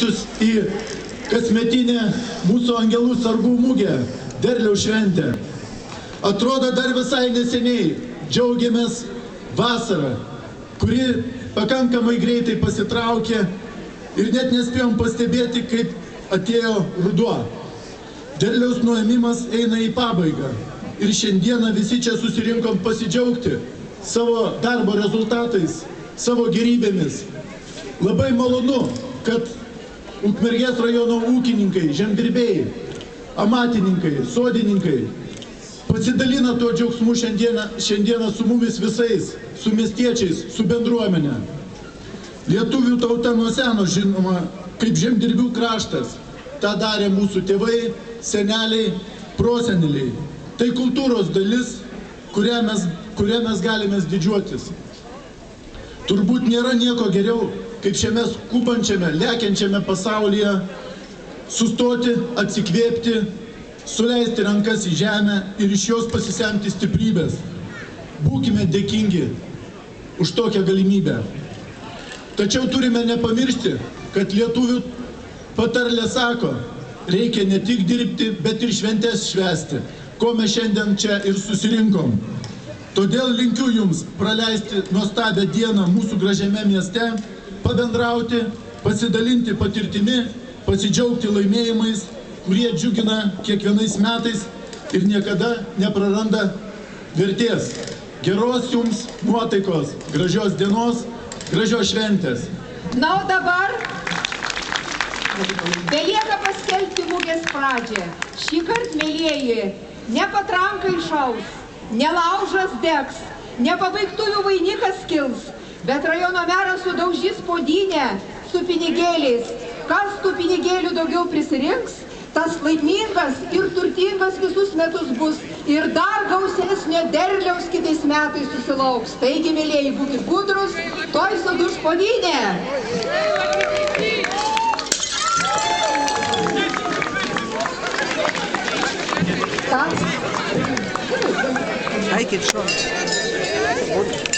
Į kasmetinę mūsų angelų sargų mugę, derliaus šventę. Atrodo, dar visai neseniai džiaugiamės vasarą, kuri pakankamai greitai pasitraukė ir net nespėjom pastebėti, kaip atėjo ruduo. Derliaus nuėmimas eina į pabaigą ir šiandieną visi čia susirinkom pasidžiaugti savo darbo rezultatais, savo gerybėmis. Labai malonu, kad Ukmergės rajono ūkininkai, žemdirbiai, amatininkai, sodininkai pasidalina tuo džiaugsmu šiandieną su mumis visais, su miestiečiais, su bendruomenė. Lietuvių tauta nuo seno žinoma kaip žemdirbių kraštas. Ta darė mūsų tėvai, seneliai, proseneliai. Tai kultūros dalis, kuria mes galime didžiuotis. Turbūt nėra nieko geriau, kaip šiame skubančiame, lekiančiame pasaulyje sustoti, atsikvėpti, suleisti rankas į žemę ir iš jos pasisemti stiprybės. Būkime dėkingi už tokią galimybę. Tačiau turime nepamiršti, kad lietuvių patarlė sako, reikia ne tik dirbti, bet ir šventes švęsti, ko mes šiandien čia ir susirinkom. Todėl linkiu jums praleisti nuostabią dieną mūsų gražiame mieste, pabendrauti, pasidalinti patirtimi, pasidžiaugti laimėjimais, kurie džiugina kiekvienais metais ir niekada nepraranda vertės. Geros jums nuotaikos, gražios dienos, gražios šventės. Na, o dabar belieka paskelbti mugės pradžią. Šįkart, mielieji, ne patranka išaus, ne laužas degs, ne pabaigtuvių vainikas kils, bet rajono meras sudaužys puodynę su pinigėliais. Kas tų pinigėlių daugiau prisirinks, tas laimingas ir turtingas visus metus bus ir dar gausesnio derliaus kitais metais susilauks. Taigi, mielieji, būkit gudrus, toj suduž puodynė. Eikit šon.